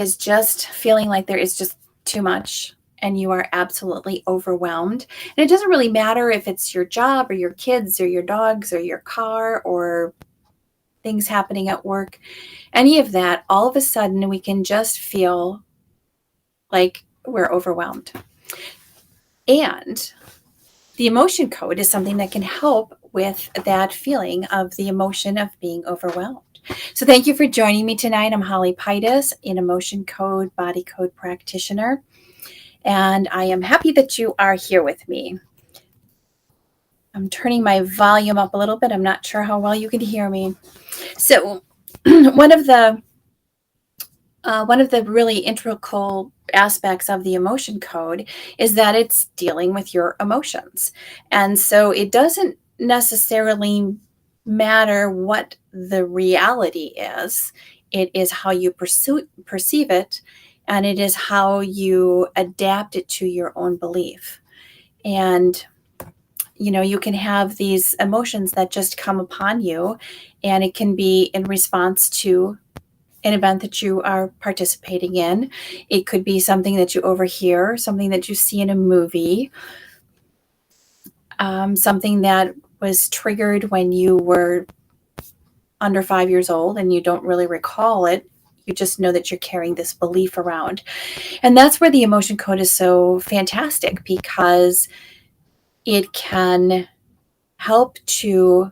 is just feeling like there is just too much and you are absolutely overwhelmed. And it doesn't really matter if it's your job or your kids or your dogs or your car or things happening at work, any of that, all of a sudden we can just feel like we're overwhelmed. And the emotion code is something that can help with that feeling of the emotion of being overwhelmed. So thank you for joining me tonight. I'm Holly Pitus, an emotion code, body code practitioner, and I am happy that you are here with me. I'm turning my volume up a little bit. I'm not sure how well you can hear me. So one of the really integral aspects of the emotion code is that it's dealing with your emotions. And so it doesn't necessarily matter what the reality is. It is how you perceive it, and it is how you adapt it to your own belief. And you can have these emotions that just come upon you, and it can be in response to an event that you are participating in. It could be something that you overhear, something that you see in a movie, something that was triggered when you were under 5 years old and you don't really recall it. You just know that you're carrying this belief around. And that's where the emotion code is so fantastic, because it can help to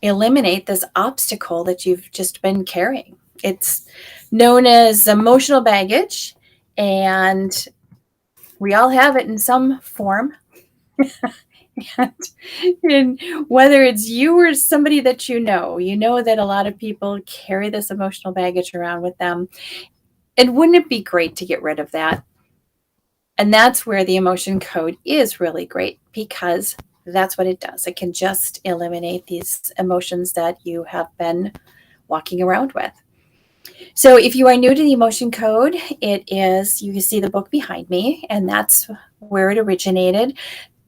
eliminate this obstacle that you've just been carrying. It's known as emotional baggage, and we all have it in some form. and whether it's you or somebody that you know that a lot of people carry this emotional baggage around with them. And wouldn't it be great to get rid of that? And that's where the emotion code is really great, because that's what it does. It can just eliminate these emotions that you have been walking around with. So if you are new to the emotion code, it is, you can see the book behind me, and that's where it originated.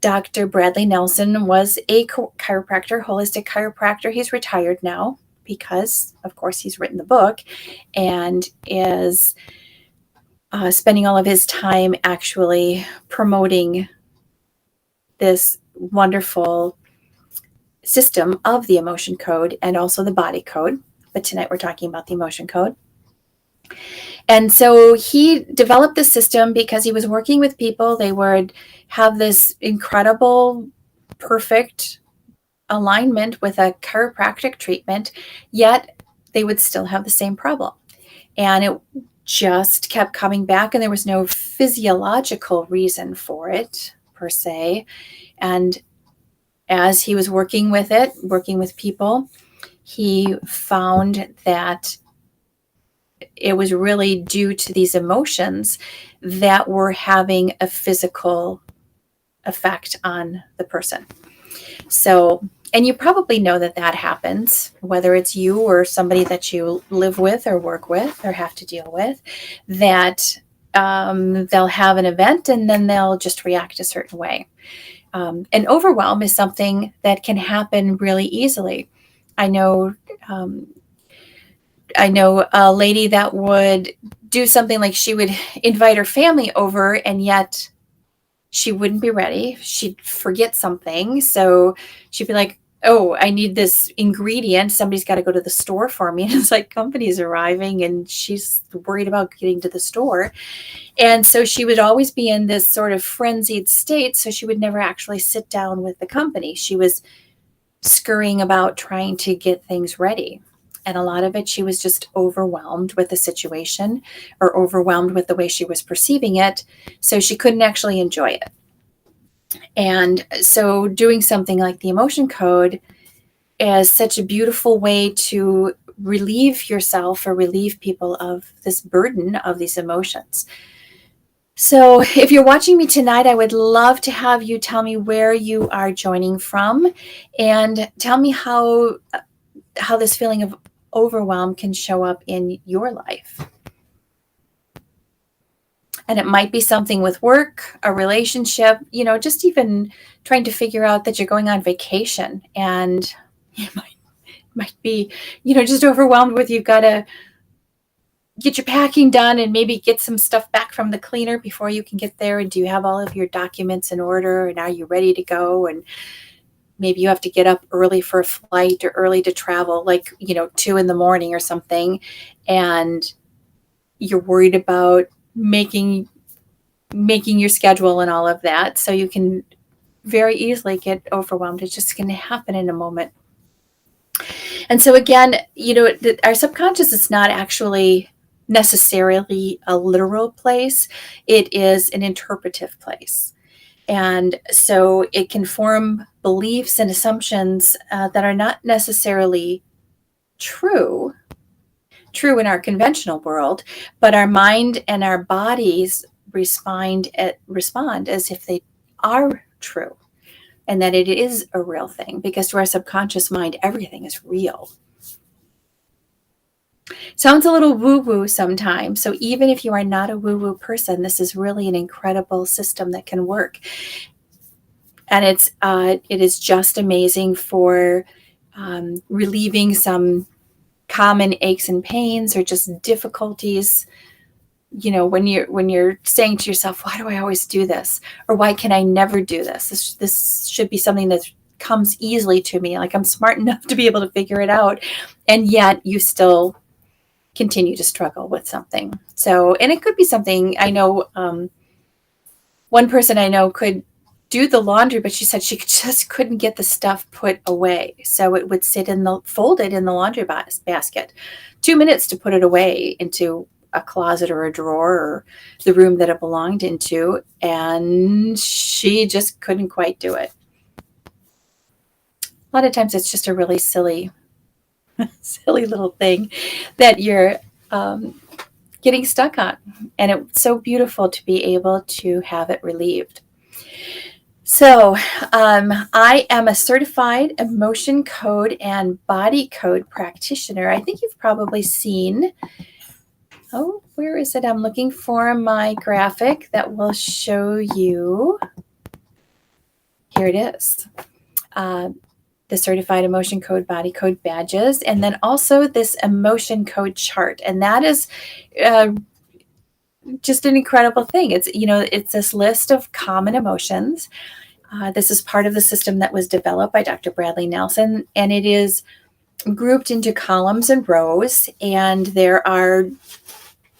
Dr. Bradley Nelson was a chiropractor, holistic chiropractor. He's retired now because, of course, he's written the book and is spending all of his time actually promoting this wonderful system of the emotion code and also the body code. But tonight we're talking about the emotion code. And so he developed this system because he was working with people. They would have this incredible, perfect alignment with a chiropractic treatment, yet they would still have the same problem. And it just kept coming back, and there was no physiological reason for it per se. And as he was working with it, working with people, he found that it was really due to these emotions that were having a physical effect on the person. So, and you probably know that happens, whether it's you or somebody that you live with or work with or have to deal with, that they'll have an event and then they'll just react a certain way. And overwhelm is something that can happen really easily. I know a lady that would do something like she would invite her family over, and yet she wouldn't be ready. She'd forget something. So she'd be like, oh, I need this ingredient. Somebody's got to go to the store for me. And it's like company's arriving and she's worried about getting to the store. And so she would always be in this sort of frenzied state. So she would never actually sit down with the company. She was scurrying about trying to get things ready. And a lot of it, she was just overwhelmed with the situation or overwhelmed with the way she was perceiving it. So she couldn't actually enjoy it. And so doing something like the emotion code is such a beautiful way to relieve yourself or relieve people of this burden of these emotions. So if you're watching me tonight, I would love to have you tell me where you are joining from and tell me how this feeling of overwhelm can show up in your life. And it might be something with work, a relationship, just even trying to figure out that you're going on vacation and you might be, just overwhelmed with you've got to get your packing done and maybe get some stuff back from the cleaner before you can get there? And do you have all of your documents in order? And are you ready to go? And maybe you have to get up early for a flight or early to travel, like, 2 in the morning or something. And you're worried about making your schedule and all of that. So you can very easily get overwhelmed. It's just going to happen in a moment. And so again, our subconscious is not actually necessarily a literal place. It is an interpretive place. And so it can form beliefs and assumptions that are not necessarily true in our conventional world, but our mind and our bodies respond as if they are true and that it is a real thing, because to our subconscious mind, everything is real. Sounds a little woo-woo sometimes. So even if you are not a woo-woo person, this is really an incredible system that can work. And it is just amazing for relieving some common aches and pains or just difficulties. When you're saying to yourself, why do I always do this? Or why can I never do this? This should be something that comes easily to me. Like, I'm smart enough to be able to figure it out. And yet you still continue to struggle with something. So, and it could be something, I know, one person I know could do the laundry, but she said she just couldn't get the stuff put away. So it would sit folded in the laundry basket. 2 minutes to put it away into a closet or a drawer or the room that it belonged into. And she just couldn't quite do it. A lot of times it's just a really silly little thing that you're getting stuck on. And it's so beautiful to be able to have it relieved. So I am a certified emotion code and body code practitioner. I think you've probably seen, where is it? I'm looking for my graphic that will show you. Here it is. The certified emotion code, body code badges, and then also this emotion code chart. And that is just an incredible thing. It's this list of common emotions. This is part of the system that was developed by Dr. Bradley Nelson, and it is grouped into columns and rows, and there are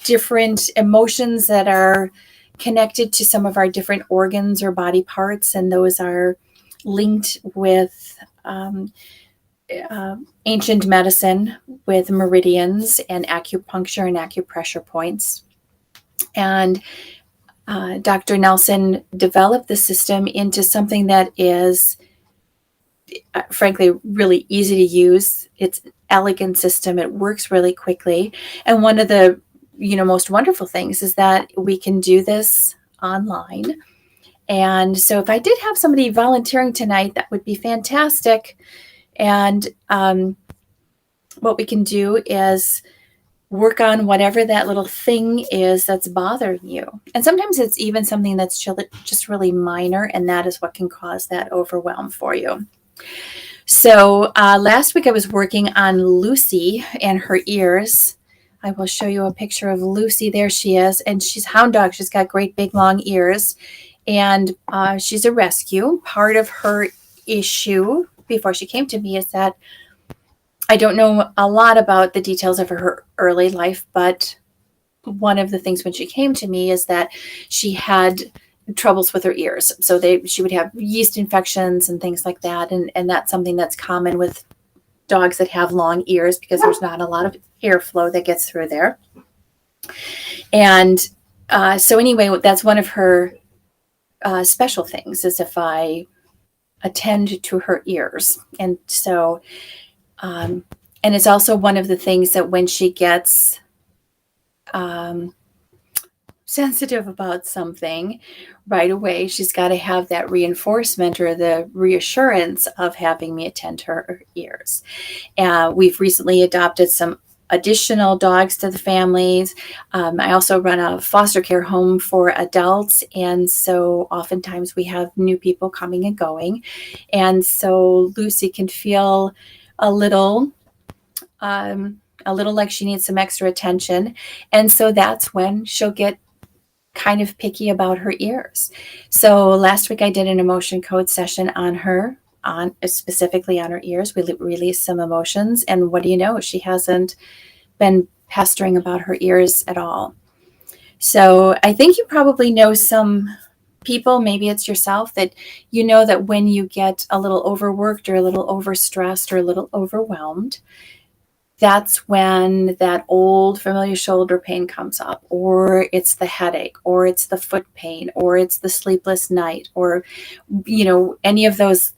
different emotions that are connected to some of our different organs or body parts, and those are linked with ancient medicine, with meridians and acupuncture and acupressure points. And Dr. Nelson developed the system into something that is, frankly, really easy to use. It's an elegant system. It works really quickly. And one of the most wonderful things is that we can do this online. And so if I did have somebody volunteering tonight, that would be fantastic. And what we can do is work on whatever that little thing is that's bothering you. And sometimes it's even something that's just really minor, and that is what can cause that overwhelm for you. So last week I was working on Lucy and her ears. I will show you a picture of Lucy. There she is. And she's a hound dog. She's got great big long ears. And she's a rescue. Part of her issue before she came to me is that I don't know a lot about the details of her early life, but one of the things when she came to me is that she had troubles with her ears. So she would have yeast infections and things like that. And that's something that's common with dogs that have long ears, because there's not a lot of airflow that gets through there. And so anyway, that's one of her special things, is if I attend to her ears. And so, and it's also one of the things that when she gets sensitive about something, right away, she's got to have that reinforcement or the reassurance of having me attend to her ears. We've recently adopted some additional dogs to the families. I also run a foster care home for adults. And so oftentimes we have new people coming and going. And so Lucy can feel a little a little like she needs some extra attention. And so that's when she'll get kind of picky about her ears. So last week I did an emotion code session on her, on specifically on her ears. We released some emotions, and what do you know? She hasn't been pestering about her ears at all. So I think you probably know some people, maybe it's yourself, that you know that when you get a little overworked or a little overstressed or a little overwhelmed, that's when that old familiar shoulder pain comes up, or it's the headache, or it's the foot pain, or it's the sleepless night, or, any of those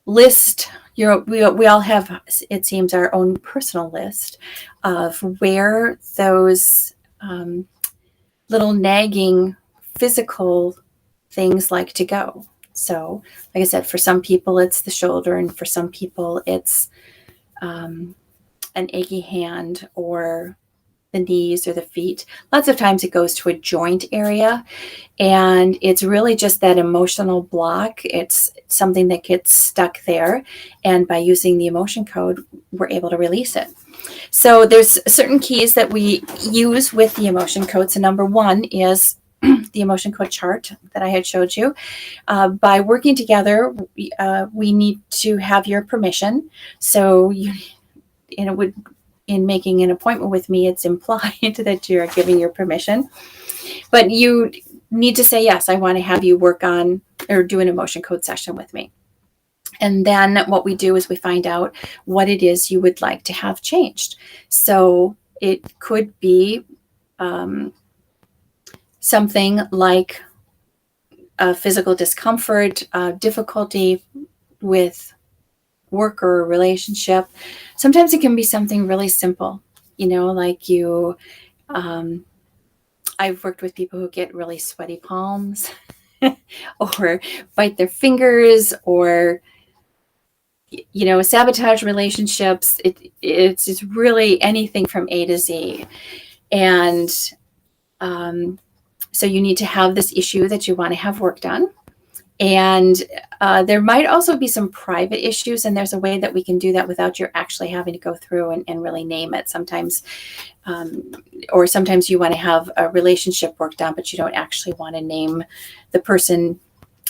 list. We all have, it seems, our own personal list of where those little nagging physical things like to go. So, like I said, for some people it's the shoulder, and for some people it's an achy hand or the knees or the feet. Lots of times it goes to a joint area, and it's really just that emotional block. It's something that gets stuck there, and by using the emotion code, we're able to release it. So there's certain keys that we use with the emotion code. So number one is the emotion code chart that I had showed you. By working together, we need to have your permission. So in making an appointment with me, it's implied that you're giving your permission, but you need to say, yes, I want to have you work on or do an emotion code session with me. And then what we do is we find out what it is you would like to have changed. So it could be something like a physical discomfort, difficulty with work or a relationship. Sometimes it can be something really simple, like I've worked with people who get really sweaty palms or bite their fingers, or sabotage relationships. It's just really anything from A to Z. And so you need to have this issue that you want to have worked on. And there might also be some private issues, and there's a way that we can do that without you actually having to go through and really name it. Sometimes, or sometimes you want to have a relationship worked on, but you don't actually want to name the person.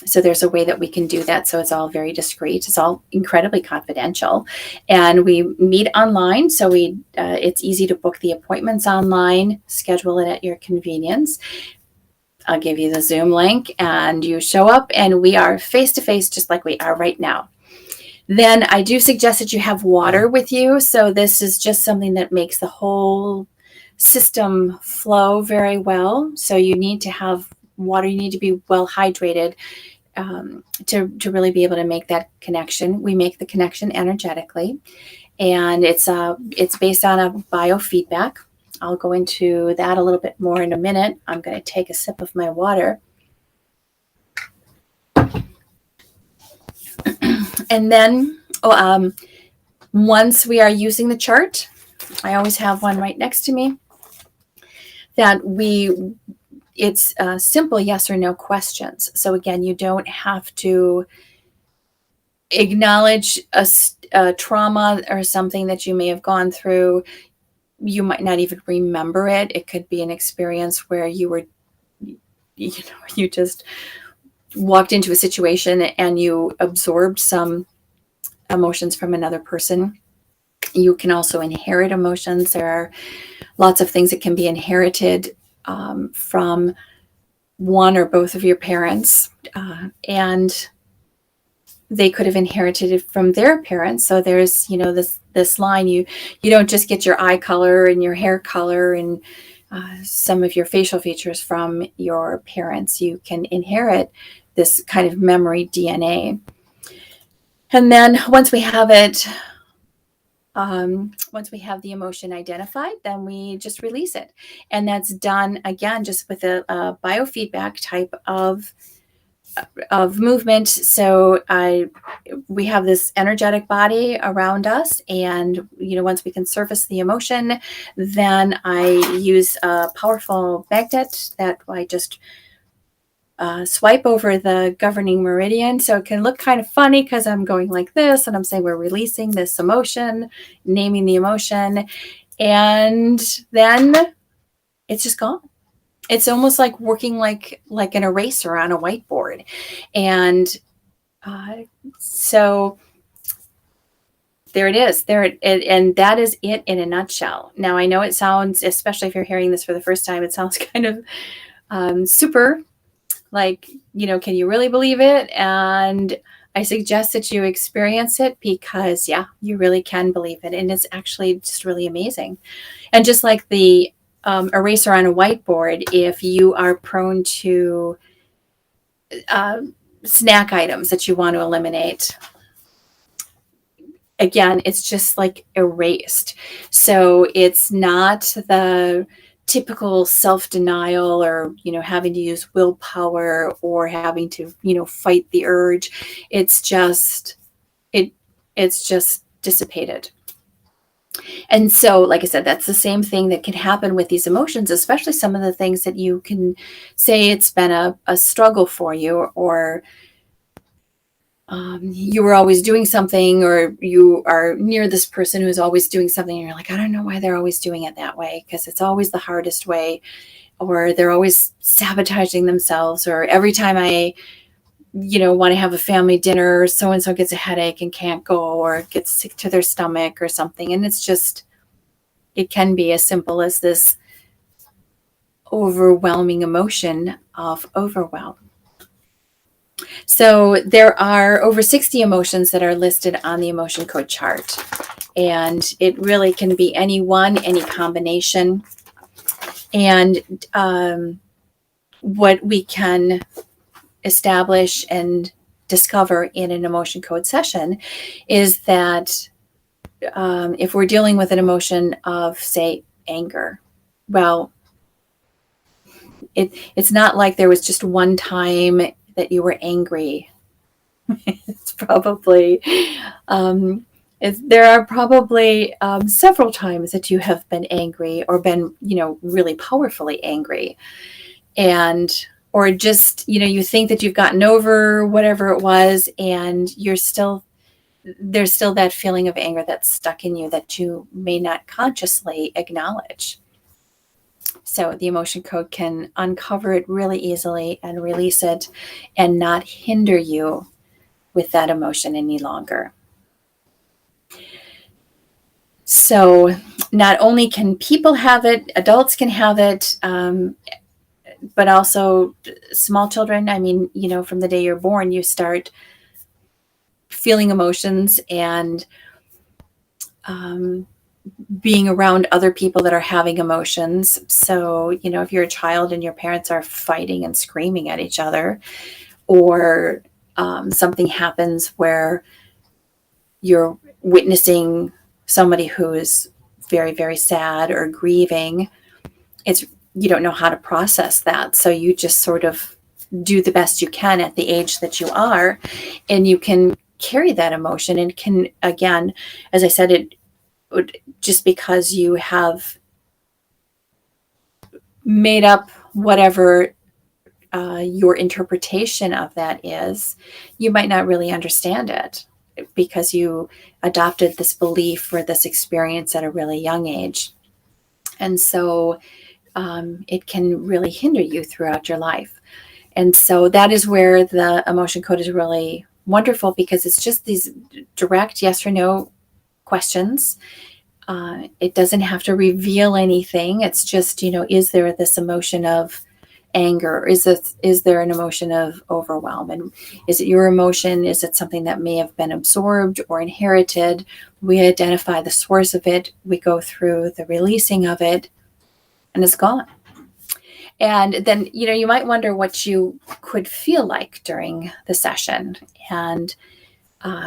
So there's a way that we can do that. So it's all very discreet. It's all incredibly confidential, and we meet online. So it's easy to book the appointments online, schedule it at your convenience. I'll give you the Zoom link, and you show up, and we are face to face just like we are right now. Then I do suggest that you have water with you. So this is just something that makes the whole system flow very well. So you need to have water. You need to be well hydrated to really be able to make that connection. We make the connection energetically, and it's based on a biofeedback. I'll go into that a little bit more in a minute. I'm going to take a sip of my water. And then once we are using the chart, I always have one right next to me, it's simple yes or no questions. So again, you don't have to acknowledge a trauma or something that you may have gone through. You might not even remember it. It could be an experience where you just walked into a situation and you absorbed some emotions from another person. You can also inherit emotions. There are lots of things that can be inherited from one or both of your parents, and they could have inherited it from their parents. So there's, this line, you don't just get your eye color and your hair color and some of your facial features from your parents. You can inherit this kind of memory DNA. And then once we have it, once we have the emotion identified, then we just release it. And that's done, again, just with a biofeedback type of movement. So we have this energetic body around us, and once we can surface the emotion, then I use a powerful magnet that I just swipe over the governing meridian. So it can look kind of funny because I'm going like this and I'm saying we're releasing this emotion, naming the emotion. And then it's just gone. It's almost like working like an eraser on a whiteboard. And uh, so there it is. And that is it in a nutshell. Now, I know it sounds, especially if you're hearing this for the first time, it sounds kind of super like, can you really believe it? And I suggest that you experience it because, yeah, you really can believe it. And it's actually just really amazing. And just like the eraser on a whiteboard, if you are prone to uh, snack items that you want to eliminate, again, it's just like erased. So it's not the typical self-denial or having to use willpower or having to fight the urge. It it's just dissipated. And so, like I said, that's the same thing that can happen with these emotions, especially some of the things that you can say it's been a struggle for you, or you were always doing something, or you are near this person who's always doing something, and you're like, I don't know why they're always doing it that way, because it's always the hardest way, or they're always sabotaging themselves, or every time I want to have a family dinner, so and so gets a headache and can't go, or gets sick to their stomach or something. And it can be as simple as this overwhelming emotion of overwhelm. So there are over 60 emotions that are listed on the emotion code chart. And it really can be any one, any combination. And what we can establish and discover in an emotion code session is that if we're dealing with an emotion of, say, anger, well, it's not like there was just one time that you were angry. It's probably there are probably several times that you have been angry, or been really powerfully angry, and or just you think that you've gotten over whatever it was, and there's still that feeling of anger that's stuck in you that you may not consciously acknowledge. So the emotion code can uncover it really easily and release it, and not hinder you with that emotion any longer. So not only can people have it, adults can have it, but also small children. I mean, from the day you're born, you start feeling emotions, and being around other people that are having emotions. So, if you're a child and your parents are fighting and screaming at each other, or something happens where you're witnessing somebody who is very, very sad or grieving, you don't know how to process that. So you just sort of do the best you can at the age that you are, and you can carry that emotion, and can, again, as I said, it just because you have made up whatever your interpretation of that is, you might not really understand it, because you adopted this belief or this experience at a really young age. And so it can really hinder you throughout your life. And so that is where the emotion code is really wonderful, because it's just these direct yes or no questions. It doesn't have to reveal anything. It's just, is there this emotion of anger? Is there an emotion of overwhelm? And is it your emotion? Is it something that may have been absorbed or inherited? We identify the source of it. We go through the releasing of it, and it's gone. And then, you might wonder what you could feel like during the session. And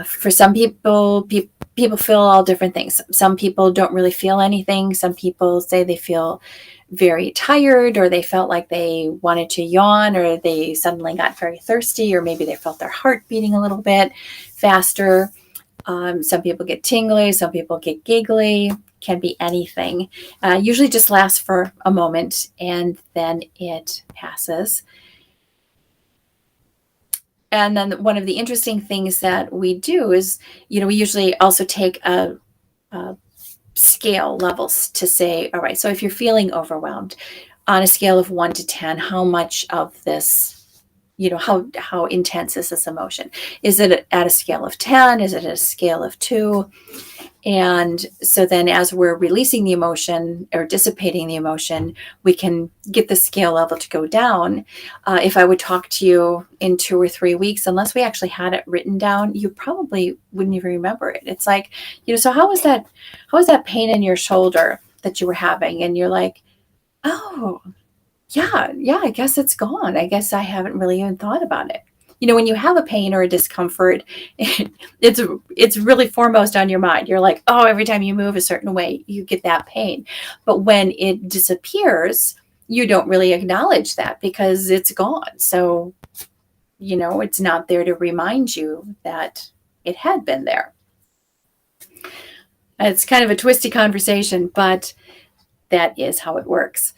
for some people, people feel all different things. Some people don't really feel anything. Some people say they feel very tired, or they felt like they wanted to yawn, or they suddenly got very thirsty, or maybe they felt their heart beating a little bit faster. Some people get tingly, some people get giggly, can be anything. Usually just lasts for a moment, and then it passes. And then one of the interesting things that we do is, we usually also take a scale levels to say, all right, so if you're feeling overwhelmed on a scale of 1 to 10, how much of this, how intense is this emotion? Is it at a scale of 10? Is it at a scale of 2? And so then as we're releasing the emotion or dissipating the emotion, we can get the scale level to go down. If I would talk to you in 2 or 3 weeks, unless we actually had it written down, you probably wouldn't even remember it. It's like, so how was that pain in your shoulder that you were having? And you're like, oh, yeah, I guess it's gone. I guess I haven't really even thought about it. When you have a pain or a discomfort, it's really foremost on your mind. You're like, oh, every time you move a certain way, you get that pain. But when it disappears, you don't really acknowledge that because it's gone. So, it's not there to remind you that it had been there. It's kind of a twisty conversation, but that is how it works.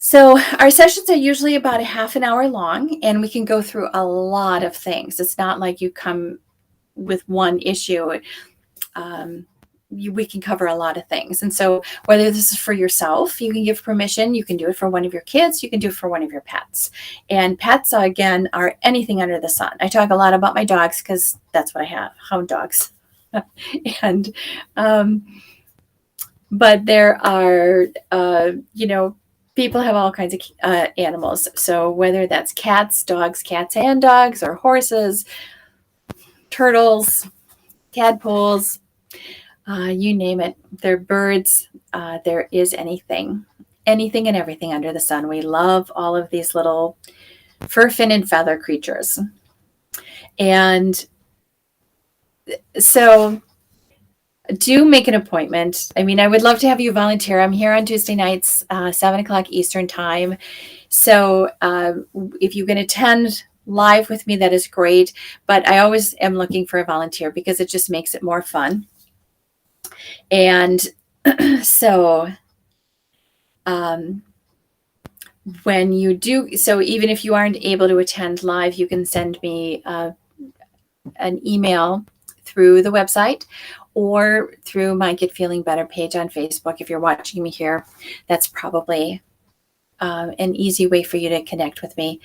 So our sessions are usually about a half an hour long, and we can go through a lot of things. It's not like you come with one issue. We can cover a lot of things. And so whether this is for yourself, you can give permission. You can do it for one of your kids. You can do it for one of your pets. And pets, again, are anything under the sun. I talk a lot about my dogs because that's what I have, hound dogs. And but there are, people have all kinds of animals. So whether that's cats and dogs, or horses, turtles, tadpoles, you name it. They're birds. There is anything and everything under the sun. We love all of these little fur, fin, and feather creatures. And so do make an appointment. I mean, I would love to have you volunteer. I'm here on Tuesday nights, 7 o'clock Eastern time. So if you can attend live with me, that is great. But I always am looking for a volunteer because it just makes it more fun. And so when you do, so even if you aren't able to attend live, you can send me an email through the website or through my Get Feeling Better page on Facebook. If you're watching me here, that's probably an easy way for you to connect with me.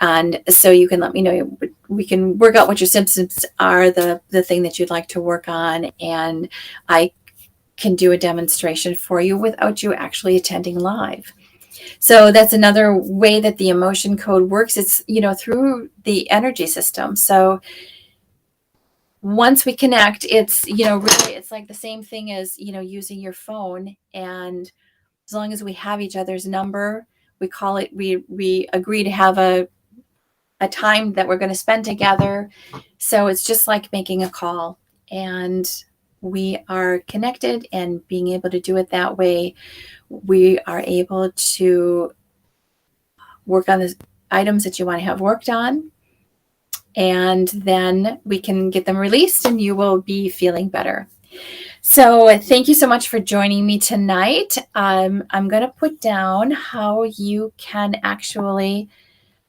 And so you can let me know. We can work out what your symptoms are, the thing that you'd like to work on, and I can do a demonstration for you without you actually attending live. So that's another way that the emotion code works. It's, through the energy system. So once we connect, it's, really, it's like the same thing as, using your phone. And as long as we have each other's number, we agree to have a time that we're going to spend together. So it's just like making a call, and we are connected, and being able to do it that way, we are able to work on the items that you want to have worked on. And then we can get them released, and you will be feeling better. So thank you so much for joining me tonight. I'm going to put down how you can actually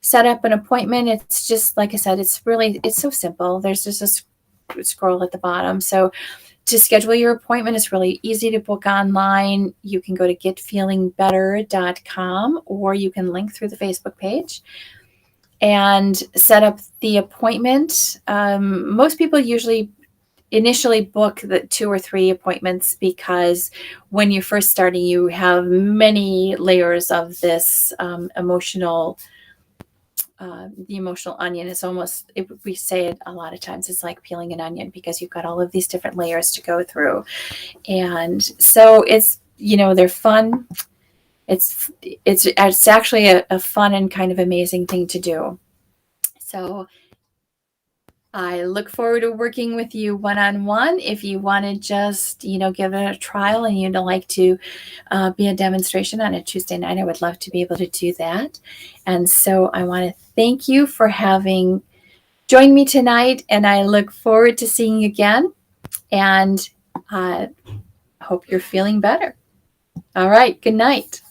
set up an appointment. It's just, like I said, it's so simple. There's just a scroll at the bottom. So to schedule your appointment, it's really easy to book online. You can go to getfeelingbetter.com, or you can link through the Facebook page and set up the appointment. Most people usually initially book the 2 or 3 appointments because when you're first starting, you have many layers of this emotional the emotional onion. Is almost, we say it a lot of times, it's like peeling an onion because you've got all of these different layers to go through. And so it's, they're fun. It's actually a fun and kind of amazing thing to do. So I look forward to working with you one-on-one. If you want to just, give it a trial and you'd like to be a demonstration on a Tuesday night, I would love to be able to do that. And so I want to thank you for having joined me tonight, and I look forward to seeing you again, and hope you're feeling better. All right. Good night.